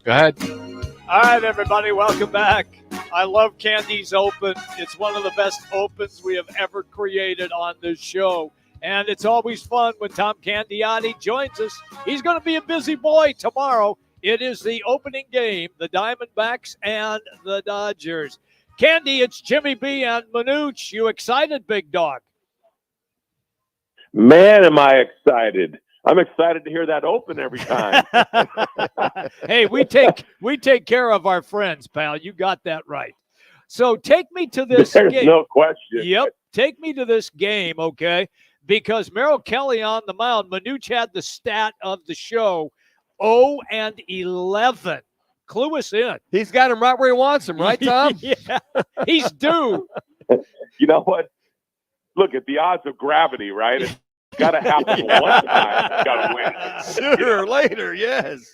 Go ahead. All right, everybody, welcome back. I love Candy's Open. It's one of the best opens we have ever created on this show. And it's always fun when Tom Candiotti joins us. He's going to be a busy boy tomorrow. It is the opening game, the Diamondbacks and the Dodgers. Candy, it's Jimmy B and Manooch. You excited, big dog? Man, am I excited. I'm excited to hear that open every time. Hey, we take care of our friends, pal. You got that right. So take me to this There's game. no question. Yep. Take me to this game, okay? Because Merrill Kelly on the mound, Manooch had the stat of the show, 0-11. Clue us in. He's got him right where he wants him, right, Tom? Yeah, he's due. You know what? Look, at the odds of gravity, right? It's got to happen one time. It's got to win. Sooner or later, yes.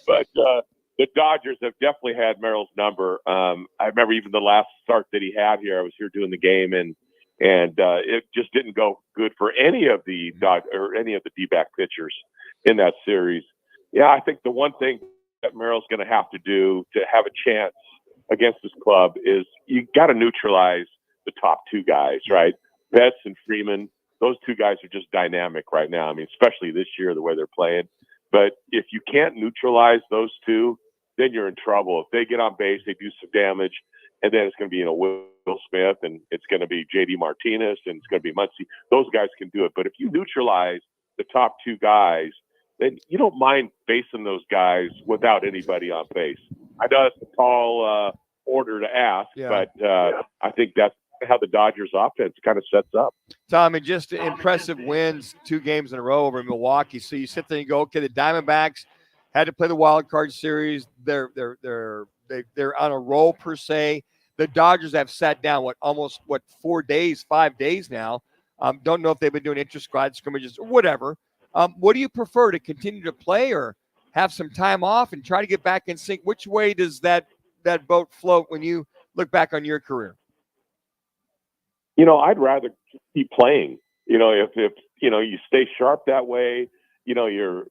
But the Dodgers have definitely had Merrill's number. I remember even the last start that he had here. I was here doing the game, and it just didn't go good for any of the D-back pitchers in that series. Yeah, I think the one thing that Merrill's going to have to do to have a chance against this club is you got to neutralize the top two guys, right? Betts and Freeman. Those two guys are just dynamic right now. I mean, especially this year, the way they're playing. But if you can't neutralize those two, then you're in trouble. If they get on base, they do some damage, and then it's going to be Will Smith, and it's going to be J.D. Martinez, and it's going to be Muncy. Those guys can do it. But if you neutralize the top two guys, then you don't mind facing those guys without anybody on base. I know it's a tall order to ask, but I think that's how the Dodgers offense kind of sets up. Tommy, just impressive wins 2 games in a row over Milwaukee. So you sit there and you go, okay, the Diamondbacks had to play the wild card series. They're on a roll per se. The Dodgers have sat down 5 days now. Don't know if they've been doing intra-squad scrimmages or whatever. What do you prefer, to continue to play or have some time off and try to get back in sync? Which way does that boat float when you look back on your career? I'd rather keep playing. If you stay sharp that way, your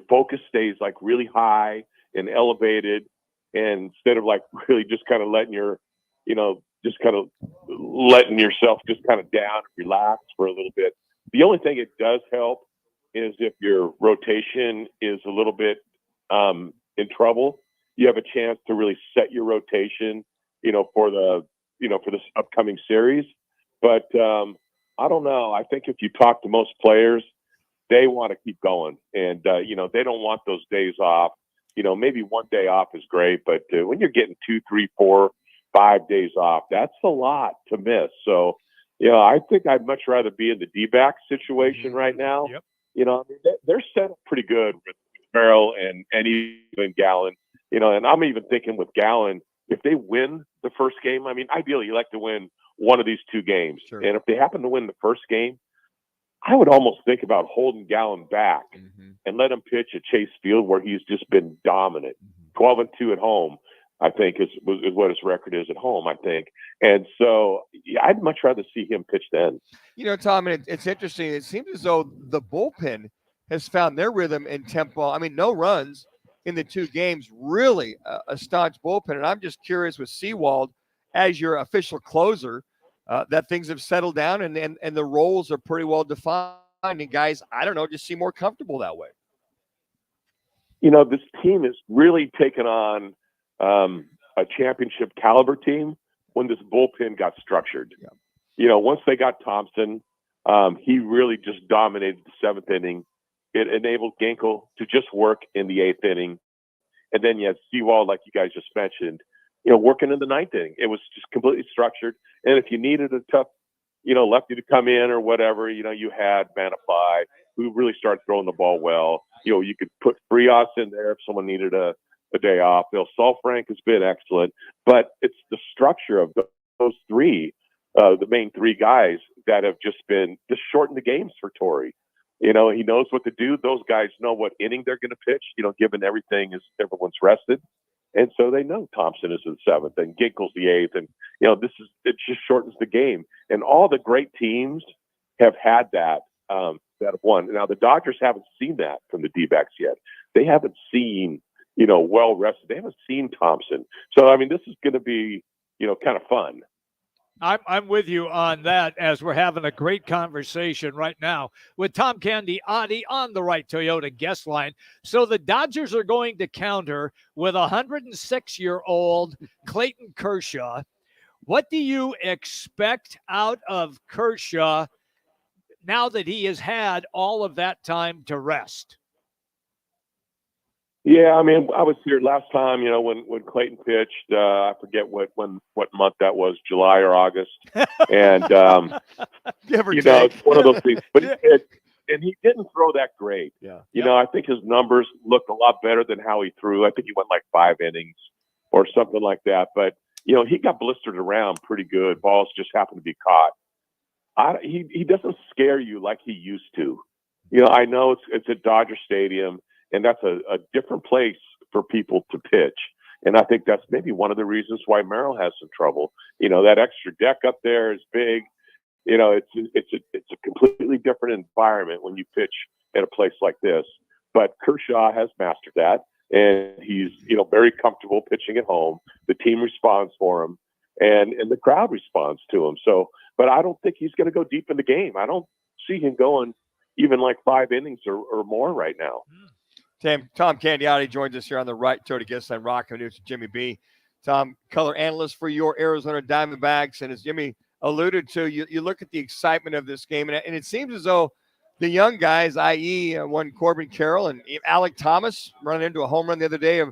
focus stays like really high and elevated, and instead of like really just kind of letting yourself just kind of down and relax for a little bit. The only thing it does help is if your rotation is a little bit in trouble, you have a chance to really set your rotation, for this upcoming series. But I don't know. I think if you talk to most players, they want to keep going, and they don't want those days off. Maybe one day off is great, but when you're getting 2, 3, 4, 5 days off, that's a lot to miss. So, I think I'd much rather be in the D-backs situation right now. Yep. They're set up pretty good with Merrill and even Gallen. And I'm even thinking with Gallen, if they win the first game, I mean, ideally you like to win one of these 2 games. Sure. And if they happen to win the first game, I would almost think about holding Gallen back and let him pitch at Chase Field, where he's just been dominant. 12-2 at home, I think, is what his record is at home, I think. And so I'd much rather see him pitch then. Tom, and it's interesting. It seems as though the bullpen has found their rhythm and tempo. I mean, no runs in the 2 games, really a staunch bullpen. And I'm just curious with Sewald as your official closer, that things have settled down and the roles are pretty well defined. And guys, I don't know, just seem more comfortable that way. This team has really taken on a championship caliber team when this bullpen got structured. Yeah. Once they got Thompson, he really just dominated the 7th inning. It enabled Ginkel to just work in the 8th inning. And then you had Sewald, like you guys just mentioned, working in the 9th inning. It was just completely structured. And if you needed a tough, lefty to come in or whatever, you had Manafly, who really started throwing the ball well. You could put Frias in there if someone needed a day off. Saul Frank has been excellent. But it's the structure of those 3, the main 3 guys that have just shortened the games for Torrey. He knows what to do. Those guys know what inning they're going to pitch, given everyone's rested. And so they know Thompson is the 7th and Ginkel's the 8th. And, it just shortens the game. And all the great teams have had that have won. Now, the Dodgers haven't seen that from the D-backs yet. They haven't seen, well rested. They haven't seen Thompson. So, I mean, this is going to be, kind of fun. I'm with you on that as we're having a great conversation right now with Tom Candiotti on the Right Toyota guest line. So the Dodgers are going to counter with 106-year-old Clayton Kershaw. What do you expect out of Kershaw now that he has had all of that time to rest? Yeah, I mean, I was here last time, when Clayton pitched. I forget what month that was, July or August. And, it's one of those things. But he didn't throw that great. Yeah. I think his numbers looked a lot better than how he threw. I think he went like 5 innings or something like that. But, he got blistered around pretty good. Balls just happened to be caught. He doesn't scare you like he used to. I know it's at Dodger Stadium. And that's a different place for people to pitch. And I think that's maybe one of the reasons why Merrill has some trouble. That extra deck up there is big. It's a completely different environment when you pitch at a place like this. But Kershaw has mastered that. And he's, very comfortable pitching at home. The team responds for him. And the crowd responds to him. So, but I don't think he's going to go deep in the game. I don't see him going even like 5 innings or more right now. Tom Candiotti joins us here on the Right Toyota guest line. Rocking news to Jimmy B. Tom, color analyst for your Arizona Diamondbacks. And as Jimmy alluded to, you look at the excitement of this game, and it seems as though the young guys, i.e. one Corbin Carroll and Alec Thomas, running into a home run the other day,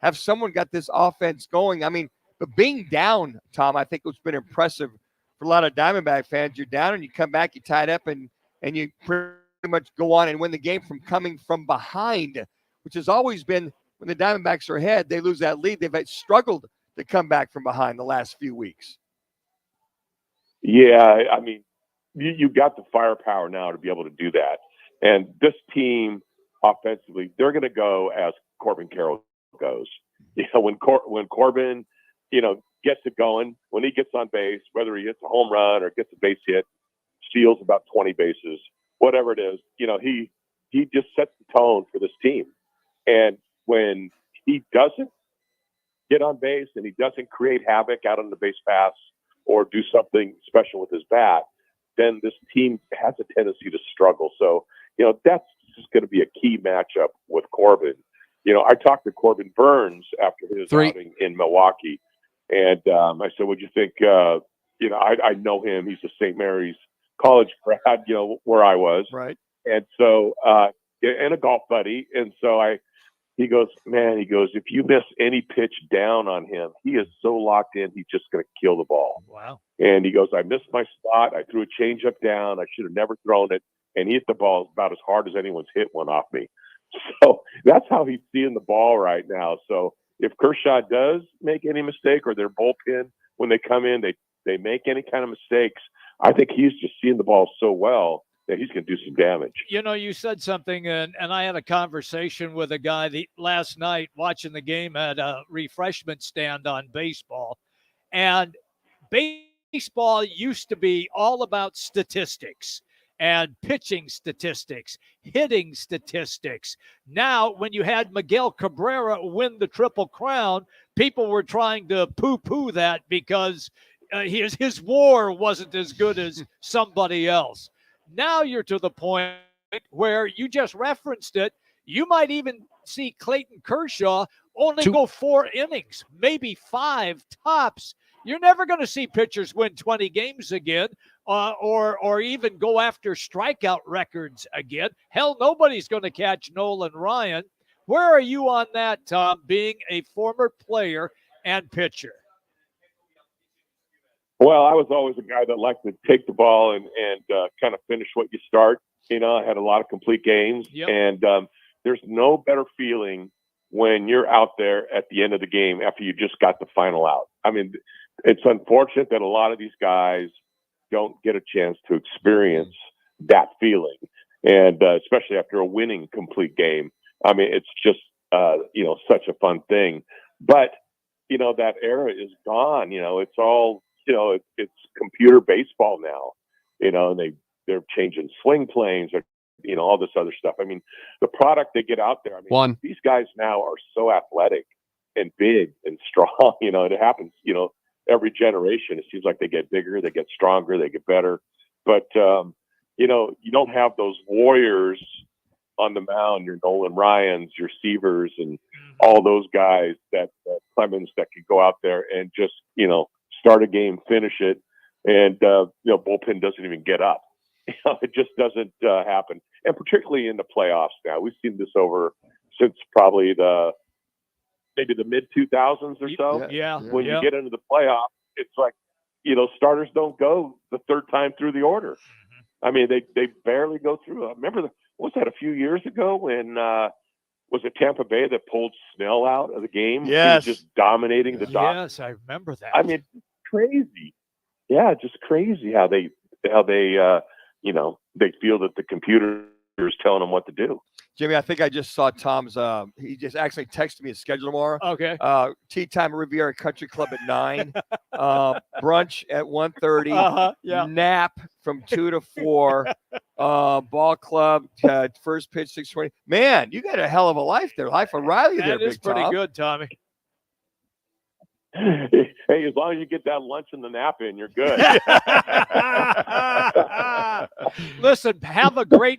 have someone got this offense going. I mean, but being down, Tom, I think it's been impressive for a lot of Diamondback fans. You're down and you come back, you tie it up, and you pretty much go on and win the game from coming from behind, which has always been when the Diamondbacks are ahead, they lose that lead. They've struggled to come back from behind the last few weeks. Yeah, I mean, you got the firepower now to be able to do that. And this team offensively, they're going to go as Corbin Carroll goes. When Corbin, gets it going, when he gets on base, whether he hits a home run or gets a base hit, steals about 20 bases, whatever it is, he just sets the tone for this team. And when he doesn't get on base and he doesn't create havoc out on the base pass or do something special with his bat, then this team has a tendency to struggle. So, that's just going to be a key matchup with Corbin. I talked to Corbin Burns after his outing in Milwaukee, and I said, "What'd you think?" I know him. He's a St. Mary's college grad, where I was. Right. And so, and a golf buddy. And so he goes, if you miss any pitch down on him, he is so locked in, he's just going to kill the ball. Wow. And he goes, I missed my spot. I threw a changeup down. I should have never thrown it. And he hit the ball about as hard as anyone's hit one off me. So that's how he's seeing the ball right now. So if Kershaw does make any mistake, or their bullpen, when they come in, they make any kind of mistakes, I think he's just seeing the ball so well that he's going to do some damage. You said something, and I had a conversation with a guy last night watching the game at a refreshment stand on baseball. And baseball used to be all about statistics and pitching statistics, hitting statistics. Now, when you had Miguel Cabrera win the Triple Crown, people were trying to poo-poo that because his WAR wasn't as good as somebody else. Now you're to the point where you just referenced it. You might even see Clayton Kershaw only go 4 innings, maybe 5 tops. You're never going to see pitchers win 20 games again, or even go after strikeout records again. Hell, nobody's going to catch Nolan Ryan. Where are you on that, Tom, being a former player and pitcher? Well, I was always a guy that liked to take the ball and kind of finish what you start. I had a lot of complete games. Yep. And there's no better feeling when you're out there at the end of the game after you just got the final out. I mean, it's unfortunate that a lot of these guys don't get a chance to experience that feeling. And especially after a winning complete game. I mean, it's just, such a fun thing. But, that era is gone. It's all, it's computer baseball now, and they're changing swing planes, they're all this other stuff. I mean, the product they get out there. I mean, these guys now are so athletic and big and strong. It happens. Every generation, it seems like they get bigger, they get stronger, they get better. But you don't have those warriors on the mound. Your Nolan Ryans, your Seavers, and all those guys that Clemens that could go out there and just start a game, finish it, and bullpen doesn't even get up. It just doesn't happen, and particularly in the playoffs now. We've seen this over since probably maybe the mid 2000s or so. Yeah. When you get into the playoffs, it's like starters don't go the third time through the order. I mean, they barely go through. I remember was that a few years ago when was it Tampa Bay that pulled Snell out of the game? Yes, he was just dominating the Dodgers. Yes, I remember that. I mean, crazy. Yeah, just crazy how they they feel that the computer is telling them what to do. Jimmy, I think I just saw Tom's. He just actually texted me his schedule tomorrow. Okay. Tea time at Riviera Country Club at 9. Brunch at 1:30. Yeah. Nap from 2 to 4. Ball club. First pitch 6:20. Man, you got a hell of a life there. Life of Riley there, That is Big pretty Tom. good, Tommy. Hey, as long as you get that lunch and the nap in, you're good. Listen, have a great